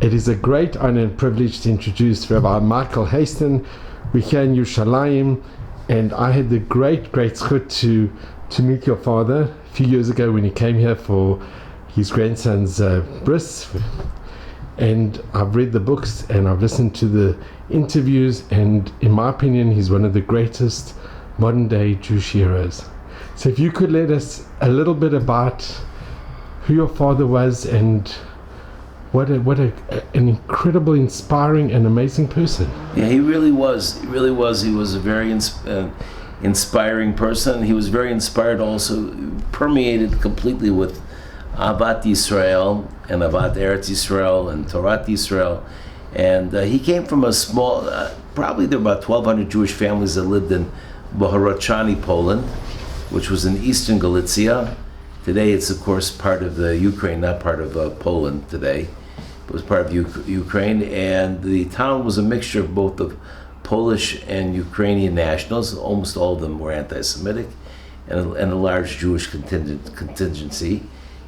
It is a great honor and privilege to introduce Rabbi Michael Haste. We're here in Yerushalayim, and I had the great zchut to meet your father a few years ago when he came here for his grandson's bris. And I've read the books and I've listened to the interviews, and in my opinion, he's one of the greatest modern day Jewish heroes. So if you could let us a little bit about who your father was and what an incredible, inspiring and amazing person. Yeah, he really was. He really was. He was a very inspiring person. He was very inspired also, permeated completely with Ahavat Yisrael and Ahavat Eretz Yisrael and Torat Yisrael. And he came from a small, probably there were about 1,200 Jewish families that lived in Bohorodchany, Poland, which was in eastern Galicia. Today it's of course part of the Ukraine, not part of Poland today. It was part of Ukraine, and the town was a mixture of both of Polish and Ukrainian nationals. Almost all of them were anti-Semitic, and a large Jewish contingency.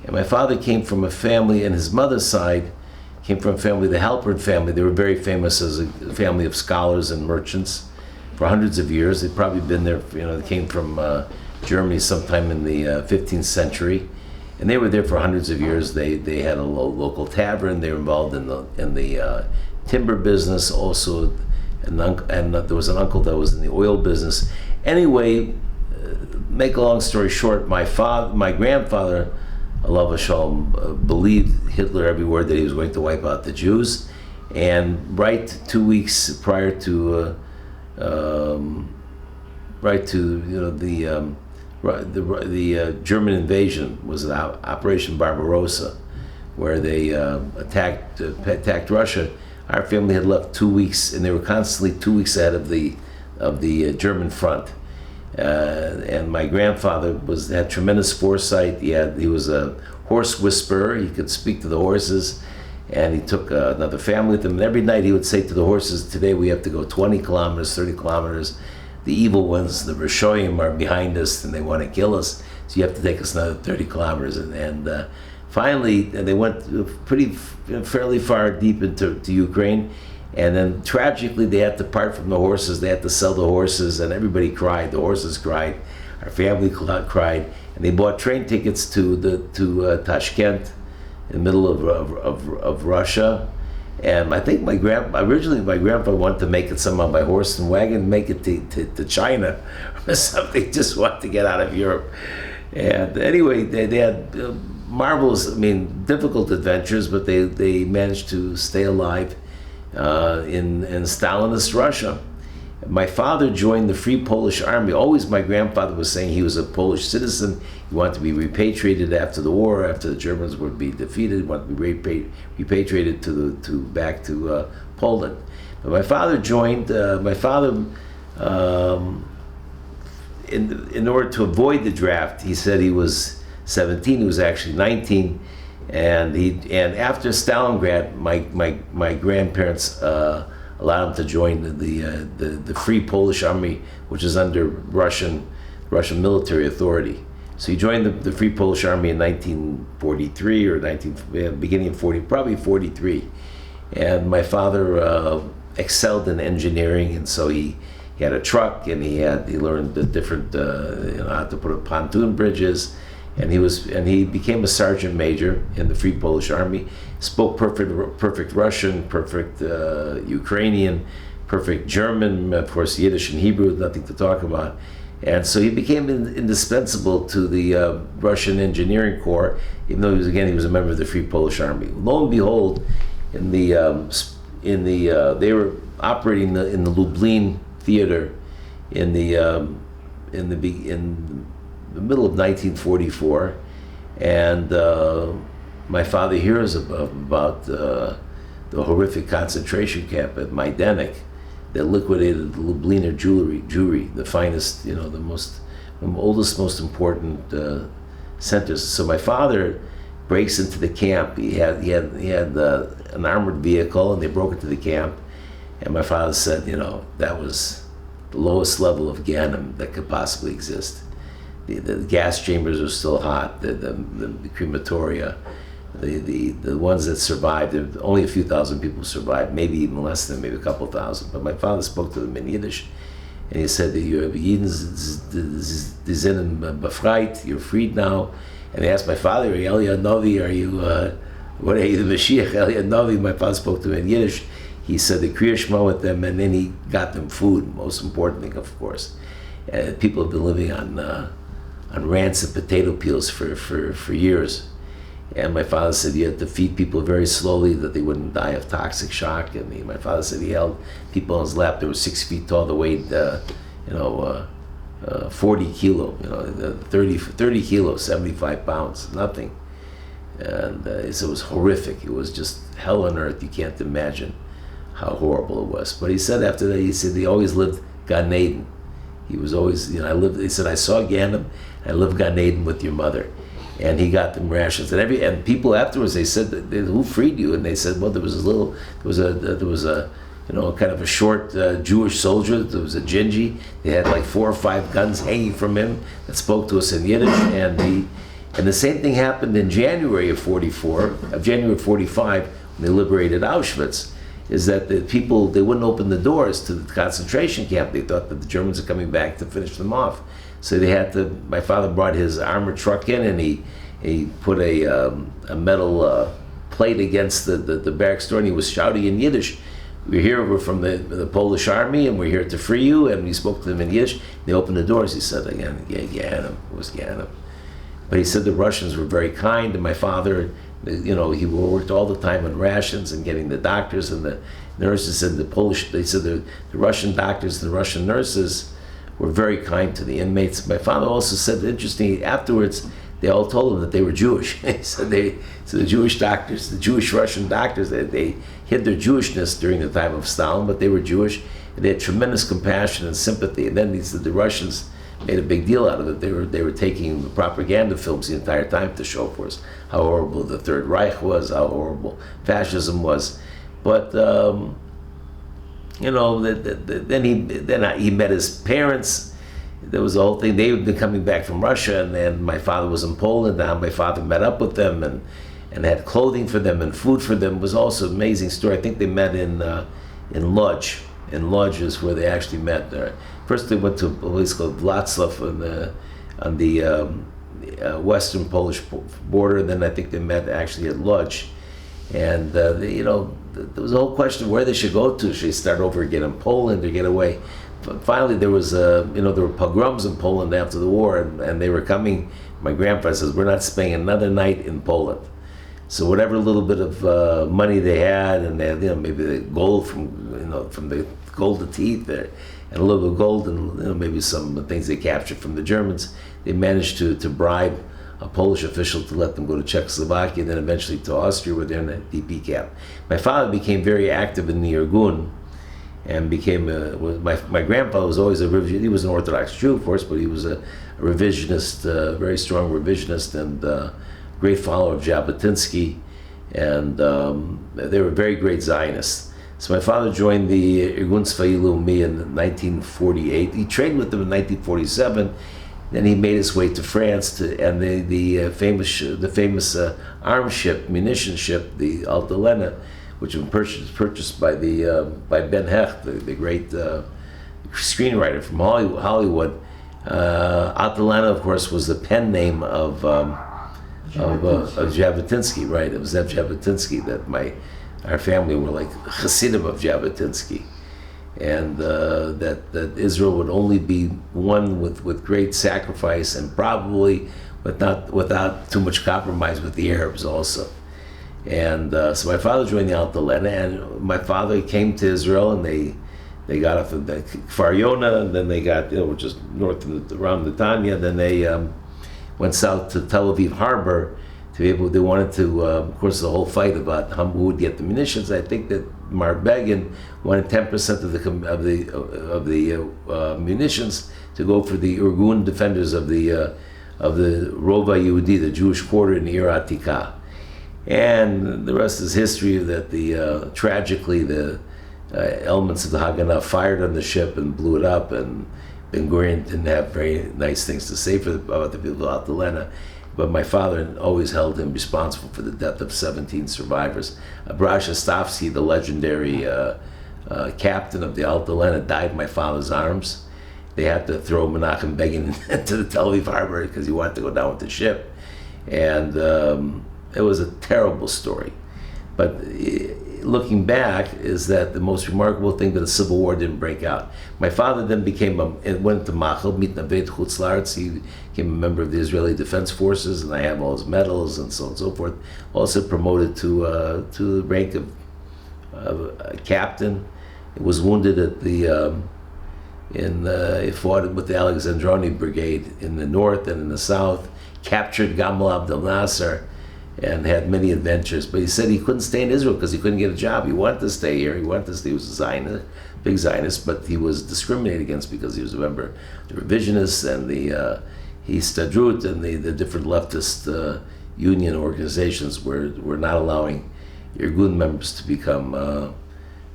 And my father came from a family, and his mother's side came from a family, the Halpern family. They were very famous as a family of scholars and merchants for hundreds of years. They'd probably been there, they came from Germany sometime in the 15th century. And they were there for hundreds of years. They had a local tavern. They were involved in the timber business also, and there was an uncle that was in the oil business. Anyway, make a long story short, my grandfather, Alav Hashalom, believed Hitler every word that he was going to wipe out the Jews. And right 2 weeks prior to the German invasion was Operation Barbarossa, where they attacked Russia. Our family had left 2 weeks, and they were constantly 2 weeks ahead of the German front. And my grandfather had tremendous foresight. He was a horse whisperer. He could speak to the horses, and he took another family with him. And every night he would say to the horses, "Today we have to go 20 kilometers, 30 kilometers. The evil ones, the Rishoyim, are behind us, and they want to kill us. So you have to take us another 30 kilometers." And finally, they went fairly far deep into Ukraine. And then tragically, they had to part from the horses. They had to sell the horses, and everybody cried. The horses cried. Our family cried. And they bought train tickets to Tashkent, in the middle of Russia. And I think originally my grandfather wanted to make it somehow by horse and wagon, make it to China or something, just wanted to get out of Europe. And anyway, they had marvelous, difficult adventures, but they managed to stay alive in Stalinist Russia. My father joined the Free Polish Army. Always my grandfather was saying he was a Polish citizen. He wanted to be repatriated after the war, after the Germans would be defeated. He wanted to be repatriated back to Poland. But my father joined. In order to avoid the draft, he said he was 17. He was actually 19. And after Stalingrad, my grandparents allowed him to join the Free Polish Army, which is under Russian military authority. So he joined the Free Polish Army in 1943 or beginning of 43. And my father excelled in engineering, and so he had a truck, and he learned the different how to put up pontoon bridges. And he became a sergeant major in the Free Polish Army. Spoke perfect Russian, perfect Ukrainian, perfect German, of course Yiddish and Hebrew, nothing to talk about. And so he became indispensable to the Russian engineering corps, even though he was a member of the Free Polish Army. Lo and behold, they were operating in the Lublin theater in the middle of 1944, and my father hears about the horrific concentration camp at Majdanek that liquidated the Lubliner Jewry, the finest, the oldest, most important centers. So my father breaks into the camp. He had an armored vehicle, and they broke into the camp. And my father said, that was the lowest level of Ganem that could possibly exist. The gas chambers were still hot, the crematoria. the ones that survived, there were only a few thousand people survived, maybe even less than, maybe a couple thousand. But my father spoke to them in Yiddish, and he said that you're befreit, you're freed now. And they asked my father, Elia Novi, are you, what are you, the Mashiach, Elia Novi? My father spoke to him in Yiddish. He said the Kriya Shema with them, and then he got them food, most important thing, of course. People have been living on rancid potato peels for years. And my father said you had to feed people very slowly that they wouldn't die of toxic shock. And my father said he held people on his lap that were 6 feet tall, that weighed, 40 kilo, 30 kilos, 75 pounds, nothing. And so it was horrific. It was just hell on earth. You can't imagine how horrible it was. But he said after that, he said he always lived Gan Eden. He was always, he said, I saw Ganem, I lived Gan Eden with your mother. And he got them rations, and people afterwards, they said, who freed you? And they said, well, there was a kind of a short Jewish soldier. There was a Gingy. They had like 4 or 5 guns hanging from him that spoke to us in Yiddish. And the same thing happened in January of 45, when they liberated Auschwitz. Is that the people, they wouldn't open the doors to the concentration camp. They thought that the Germans are coming back to finish them off. So they had to, my father brought his armored truck in, and he put a metal plate against the barracks door, and he was shouting in Yiddish, we're from the Polish army, and we're here to free you. And we spoke to them in Yiddish. They opened the doors. He said again, Ganem, it was Ganem. But he said the Russians were very kind, and my father, he worked all the time on rations and getting the doctors and the nurses and the Polish. They said the Russian doctors and the Russian nurses were very kind to the inmates. My father also said, interestingly, afterwards, they all told him that they were Jewish. He said the Jewish doctors, the Jewish Russian doctors, they hid their Jewishness during the time of Stalin, but they were Jewish, and they had tremendous compassion and sympathy. And then the Russians made a big deal out of it. They were taking propaganda films the entire time to show for us how horrible the Third Reich was, how horrible fascism was. But then he met his parents. There was a whole thing. They had been coming back from Russia, and then my father was in Poland. Now my father met up with them and had clothing for them and food for them. It was also an amazing story. I think they met in Lodz. In Lodz is where they actually met. First they went to a place called Wlocław on the western Polish border. Then I think they met actually at Lodz. And there was a whole question of where they should go to. Should they start over again in Poland or get away? But finally, there were pogroms in Poland after the war, and they were coming. My grandpa says, we're not spending another night in Poland. So whatever little bit of money they had, and they had, maybe the gold from the gold teeth there, and a little bit of gold, and maybe some things they captured from the Germans, they managed to bribe a Polish official to let them go to Czechoslovakia, and then eventually to Austria, where they're in a DP camp. My father became very active in the Irgun, and became my grandpa was always a revisionist. He was an Orthodox Jew, of course, but he was a revisionist, very strong revisionist, and great follower of Jabotinsky, and they were very great Zionists. So my father joined the Irgun Tzvai Leumi in 1948. He trained with them in 1947. Then he made his way to France, and the famous arms ship, munition ship, the Alta Lena, which was purchased by Ben Hecht, the great screenwriter from Hollywood. Alta Lena, of course, was the pen name of Jabotinsky, right? It was Zev Jabotinsky that our family were like Hasidim of Jabotinsky. And that Israel would only be won with great sacrifice, and probably without too much compromise with the Arabs also. And so my father joined the Alta Lena, and my father came to Israel, and they got off of the Kfar Yona, and then they got, just north of around Netanya, and then they went south to Tel Aviv Harbor to be able. They wanted to, of course, the whole fight about who would get the munitions. I think that Mar Begin wanted 10% of the munitions to go for the Irgun defenders of the Rova Yehudi, the Jewish quarter in the Ir Atika. And the rest is history. That tragically the elements of the Haganah fired on the ship and blew it up, and Ben Gurion didn't have very nice things to say about the people of Alta Lena. but my father always held him responsible for the death of 17 survivors. Brashastavsky, the legendary captain of the Alta Lena, died in my father's arms. They had to throw Menachem Begin into the Tel Aviv harbor because he wanted to go down with the ship. And it was a terrible story. But looking back, is that the most remarkable thing that the Civil War didn't break out. My father then went to Machel, Mitnavet Chutz La'aretz. He became a member of the Israeli Defense Forces, and I have all his medals and so on and so forth. Also promoted to the rank of a captain. He was wounded at he fought with the Alexandroni Brigade in the north and in the south, captured Gamal Abdel Nasser, and had many adventures. But he said he couldn't stay in Israel because he couldn't get a job. He wanted to stay here. He wanted to stay. He was a Zionist, big Zionist, but he was discriminated against because he was a member of the revisionists and the Histadrut and the different leftist union organizations were not allowing Irgun members to be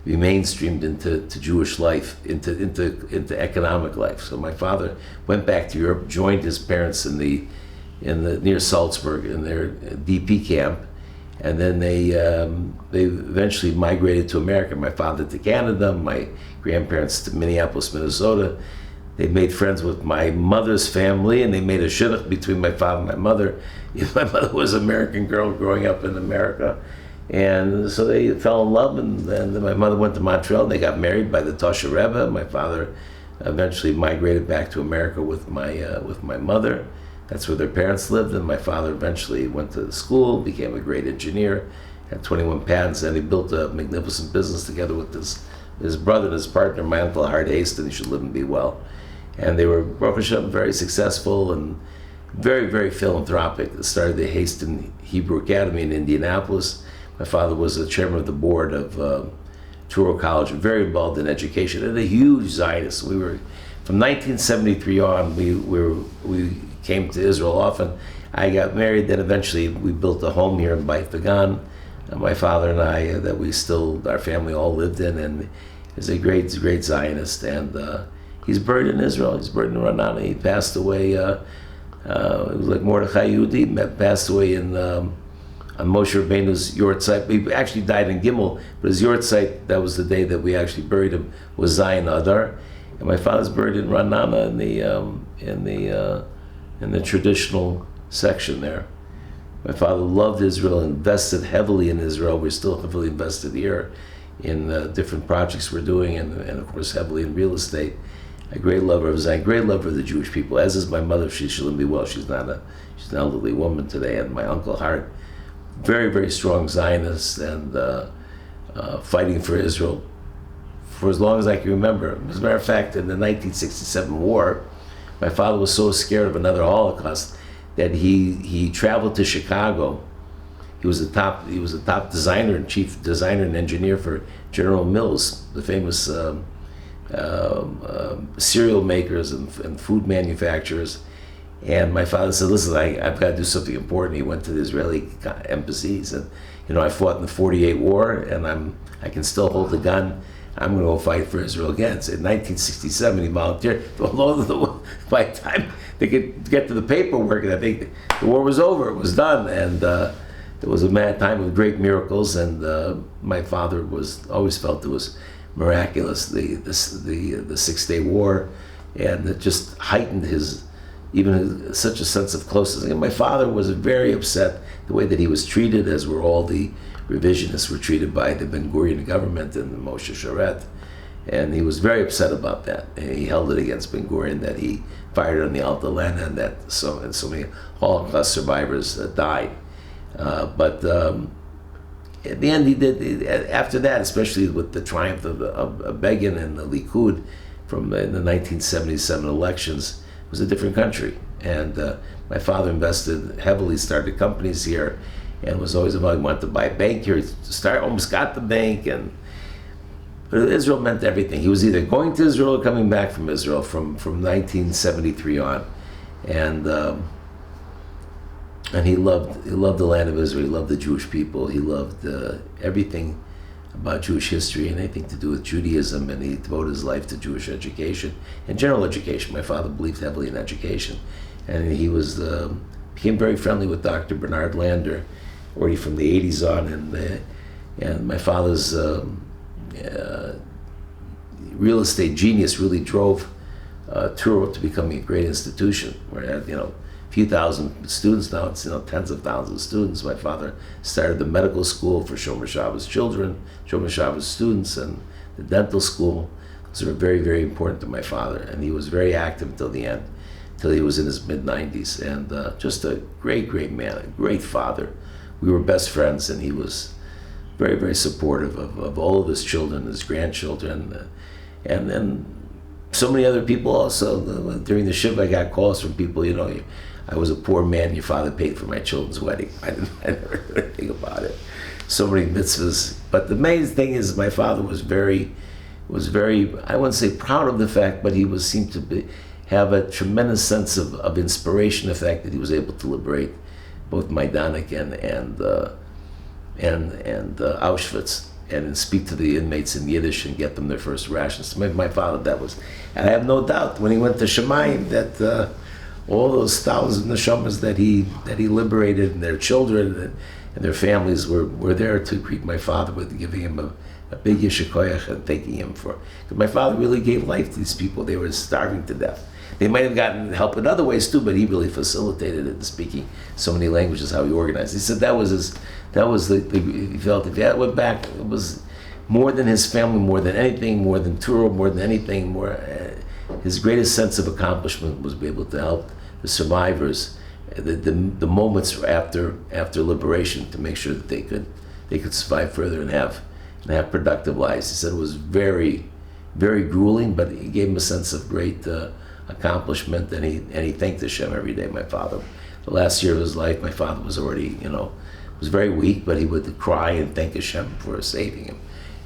mainstreamed into Jewish life, into economic life. So my father went back to Europe, joined his parents in the near Salzburg in their DP camp, and then they eventually migrated to America. My father to Canada, my grandparents to Minneapolis, Minnesota. They made friends with my mother's family, and they made a shidduch between my father and my mother. My mother was an American girl growing up in America, and so they fell in love. And then my mother went to Montreal, and they got married by the Tosha Rebbe. My father eventually migrated back to America with my mother. That's where their parents lived, and my father eventually went to school, became a great engineer, had 21 patents, and he built a magnificent business together with his brother and his partner, my uncle Haste, and he should live and be well. And they were, Baruch Hashem, very successful and very, very philanthropic. They started the Haste Hebrew Academy in Indianapolis. My father was the chairman of the board of Touro College, very involved in education, and a huge Zionist. We were, from 1973 on, we came to Israel often. I got married, then eventually we built a home here in Beit Dagan. My father and I, our family all lived in, and he's a great Zionist. And he's buried in Israel. He's buried in Ra'anana. He passed away, it was like Mordechai Yehudi, passed away on Moshe Rabbeinu's Yortzeit. He actually died in Gimel, but his Yortzeit, that was the day that we actually buried him, was Zion Adar. And my father's buried in Ra'anana in the traditional section there. My father loved Israel, invested heavily in Israel. We're still heavily invested here in different projects we're doing, and of course heavily in real estate. A great lover of Zion, great lover of the Jewish people, as is my mother. She shouldn't be well. She's an elderly woman today. And my uncle Hart, very, very strong Zionist, and fighting for Israel for as long as I can remember. As a matter of fact, in the 1967 war, my father was so scared of another Holocaust that he traveled to Chicago. He was the top designer and chief designer and engineer for General Mills, the famous cereal makers and food manufacturers. And my father said, "Listen, I've got to do something important." He went to the Israeli embassy. He said, "I fought in the '48 war, and I can still hold the gun. I'm going to go fight for Israel again." So in 1967, he volunteered. Although by the time they could get to the paperwork, I think the war was over. It was done, and it was a mad time with great miracles. And my father always felt it was miraculous, the 6 Day War, and it just heightened such a sense of closeness. And my father was very upset the way that he was treated, as were all the revisionists were treated by the Ben Gurion government and the Moshe Sharet, and he was very upset about that. And he held it against Ben Gurion that he fired on the Alta Lena and that so many Holocaust survivors died. But at the end, he did. After that, especially with the triumph of Begin and the Likud in the 1977 elections, it was a different country. And my father invested heavily, started companies here, and was always about, he wanted to buy a bank here, almost got the bank. But Israel meant everything. He was either going to Israel or coming back from Israel from 1973 on. And he loved the land of Israel. He loved the Jewish people. He loved everything about Jewish history and anything to do with Judaism, and he devoted his life to Jewish education and general education. My father believed heavily in education, and he was became very friendly with Dr. Bernard Lander, already from the 80s on, and my father's real estate genius really drove Truro to becoming a great institution. Where it had, a few thousand students. Now it's, tens of thousands of students. My father started the medical school for Shomer Shabbos children, Shomer Shabbos students, and the dental school. Those were very, very important to my father, and he was very active until the end, till he was in his mid-90s, and just a great, great man, a great father. We were best friends, and he was very, very supportive of all of his children, his grandchildren, and then so many other people also. During the shift, I got calls from people, I was a poor man, your father paid for my children's wedding. I never heard anything about it. So many mitzvahs. But the main thing is my father was very, I wouldn't say proud of the fact, but he seemed to have a tremendous sense of inspiration, the fact that he was able to liberate both Majdanek and Auschwitz, and speak to the inmates in Yiddish and get them their first rations. My father, and I have no doubt when he went to Shemayim that all those thousands of neshamas that he liberated, and their children and their families were there to greet my father with giving him a big yeshikoyach and thanking him for. Because my father really gave life to these people. They were starving to death. They might have gotten help in other ways too, but he really facilitated it in speaking so many languages, how he organized. He said he felt if that went back, it was more than his family, more than anything, more than Truro, more than anything, his greatest sense of accomplishment was be able to help the survivors, the moments after liberation, to make sure that they could survive further and have productive lives. He said it was very, very grueling, but it gave him a sense of great accomplishment, and he thanked Hashem every day. My father, the last year of his life, my father was already, was very weak, but he would cry and thank Hashem for saving him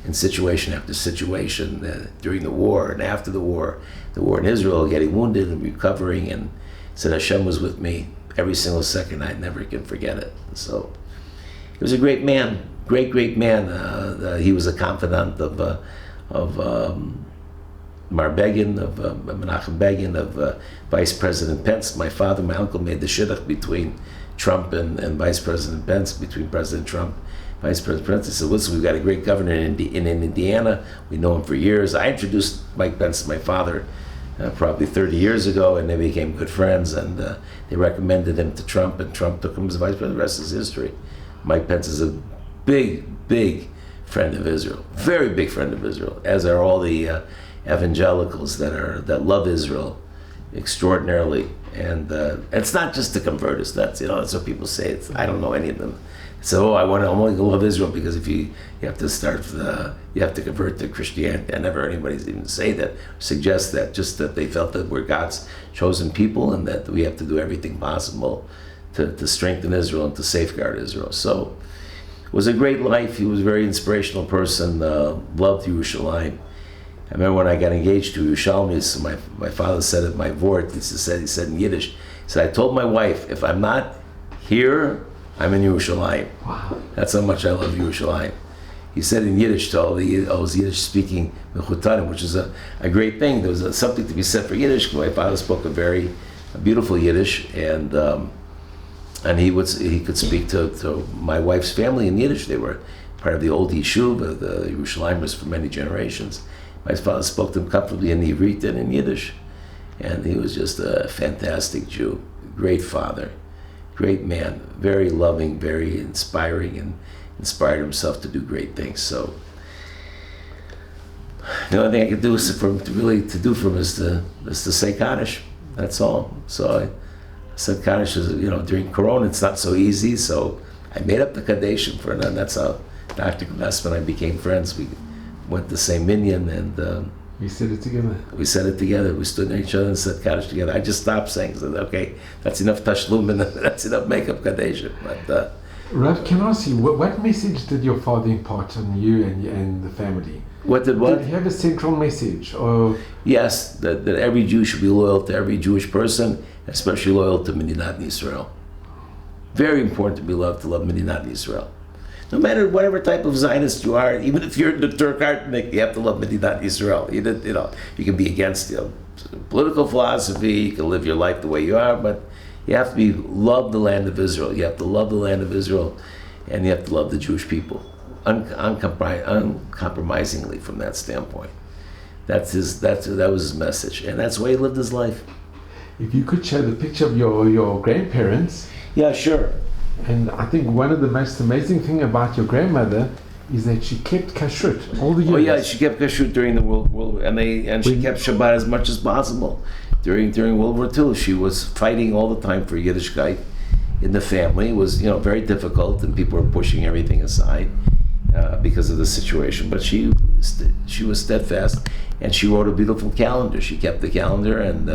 in situation after situation, during the war and after the war in Israel, getting wounded and recovering, and said Hashem was with me every single second. I never can forget it. So he was a great man, great man. He was a confidant of Mar Begin, of Menachem Begin, of Vice President Pence. My uncle made the shidduch between Trump and Vice President Pence, between President Trump, Vice President Pence. He said, listen, we've got a great governor in Indiana. We know him for years. I introduced Mike Pence to my father probably 30 years ago, and they became good friends, and they recommended him to Trump, and Trump took him as Vice President. The rest is history. Mike Pence is a big friend of Israel, very big friend of Israel, as are all the evangelicals that love Israel extraordinarily. And it's not just the converters. That's what people say. I don't know any of them. So I'm only gonna love Israel because if you have to you have to convert to Christianity. I never heard anybody even say that, suggest that. Just that they felt that we're God's chosen people, and that we have to do everything possible to strengthen Israel and to safeguard Israel. So it was a great life. He was a very inspirational person. Loved Yerushalayim. I remember when I got engaged to Yerushalmis, my father said at my vort, he said in Yiddish, he said, I told my wife, if I'm not here, I'm in Yerushalayim. Wow. That's how much I love Yerushalayim. He said in Yiddish to all the Yiddish-speaking Mechutanim, which is a great thing. There was something to be said for Yiddish. My father spoke a beautiful Yiddish, and he could speak to my wife's family in Yiddish. They were part of the old Yeshuv, the Yerushalayimers for many generations. My father spoke to them comfortably in Ivrit and in Yiddish, and he was just a fantastic Jew, great father, great man, very loving, very inspiring, and inspired himself to do great things. So the only thing I could do is for him to say Kaddish. That's all. So I said Kaddish is, during Corona it's not so easy, so I made up the Kaddish for him, and that's how Dr. Glassman and I became friends. We went to the same minyan, and we said it together. We said it together. We stood near each other and said Kaddish together. I just stopped saying, said, okay, that's enough tashlum and that's enough makeup Kaddish. But Rav, can I ask you, what message did your father impart on you and the family? What? Did he have a central message? Or yes, that every Jew should be loyal to every Jewish person, especially loyal to Medinat Yisrael. Very important to love Medinat Yisrael. No matter whatever type of Zionist you are, even if you're the Turk Artnik, you have to love Medinat Yisrael. You can be against political philosophy, you can live your life the way you are, but You have to love the land of Israel. You have to love the land of Israel, and you have to love the Jewish people, uncompromisingly from that standpoint. That was his message, and that's the way he lived his life. If you could show the picture of your grandparents. Yeah, sure. And I think one of the most amazing thing about your grandmother is that she kept kashrut all the years. Oh yeah, she kept kashrut during the World War, and she kept Shabbat as much as possible during World War II. She was fighting all the time for Yiddishkeit in the family. It was very difficult, and people were pushing everything aside because of the situation. But she was steadfast, and she wrote a beautiful calendar. She kept the calendar, and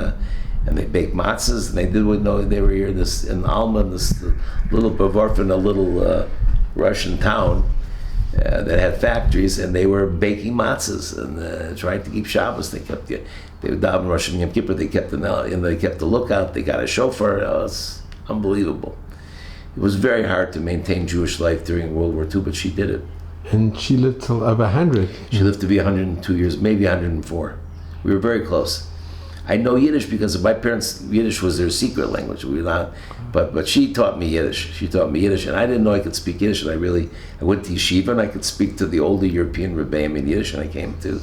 they baked matzahs, and they did they were here in Alma, this little Bavarf in a little Russian town that had factories, and they were baking matzahs and trying to keep Shabbos. They would daven Rosh and Yom Kippur. They kept the lookout. They got a shofar. It's unbelievable. It was very hard to maintain Jewish life during World War II, but she did it. And she lived till over 100. She lived to be 102 years, maybe 104. We were very close. I know Yiddish because of my parents. Yiddish was their secret language. But she taught me Yiddish. She taught me Yiddish, and I didn't know I could speak Yiddish. And I went to yeshiva, and I could speak to the older European Rabbi in Yiddish. And I came to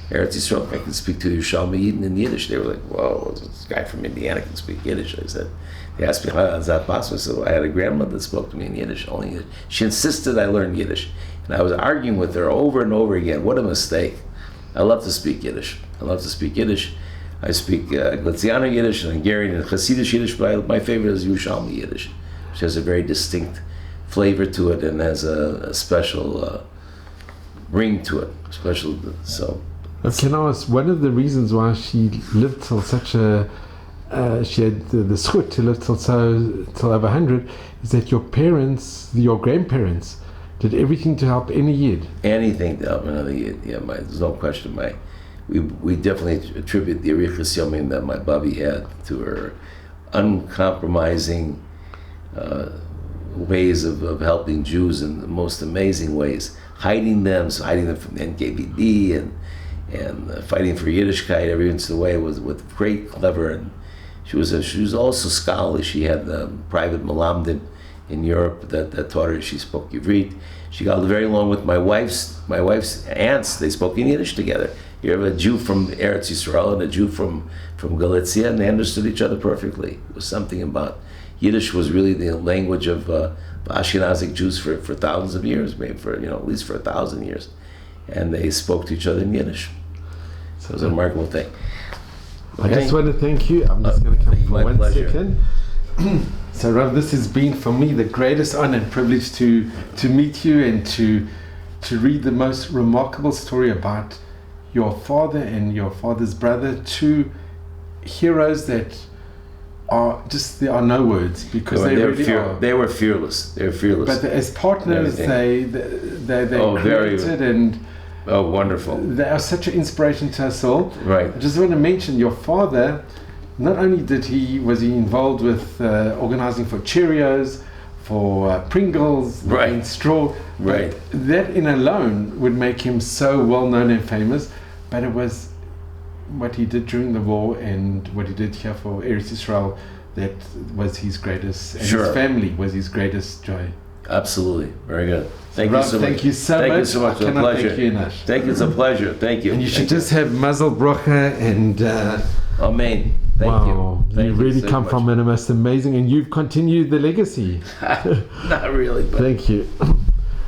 Eretz Yisrael, I could speak to the Yerushalmi Yidden in Yiddish. They were like, "Whoa, this guy from Indiana can speak Yiddish." I said, they asked me how is that possible. So I had a grandmother that spoke to me in Yiddish, only Yiddish. She insisted I learn Yiddish, and I was arguing with her over and over again. What a mistake! I love to speak Yiddish. I speak Glassman Yiddish and Hungarian and Hasidic Yiddish, but my favorite is Yerushalmi Yiddish, which has a very distinct flavor to it and has a special ring to it. Can I ask, one of the reasons why she lived till such she had the zchut to live till over 100 is that your grandparents, did everything to help any Yid. Anything to help another Yid, yeah. There's no question. We definitely attribute the Arichas Yomim that my Bobby had to her uncompromising ways of helping Jews in the most amazing ways, hiding them from the NKVD and fighting for Yiddishkeit every inch of the way with great clever. And she was also scholarly. She had private malamdim in Europe that taught her. She spoke Yiddish. She got very along with my wife's aunts. They spoke in Yiddish together. You have a Jew from Eretz Yisrael and a Jew from Galicia, and they understood each other perfectly. It was something about Yiddish was really the language of Ashkenazic Jews for thousands of years, maybe at least for 1,000 years, and they spoke to each other in Yiddish. So it was a remarkable thing. I just want to thank you. I'm just going to come for 1 pleasure. second. So, Rav, this has been for me the greatest honor and privilege to meet you and to read the most remarkable story about your father and your father's brother, two heroes that there are no words because they were fearless. They were fearless. But as partners, they created and. Oh, wonderful. They are such an inspiration to us all. Right. I just want to mention your father, not only was he involved with organizing for Cheerios, for Pringles, right, and straw. Right. That in alone would make him so well known and famous, but it was what he did during the war and what he did here for Eretz Yisrael that was his greatest, and his family was his greatest joy. Absolutely. Very good. Thank Rob, you so much. Thank you so much. Thank you so much. I cannot pleasure. thank you enough. Thank you. It's a pleasure. Thank you. And you should just have Mazel Bracha and Amen. Thank wow, you. Thank you really so come much. from an most amazing, and you've continued the legacy. Not really, but thank you.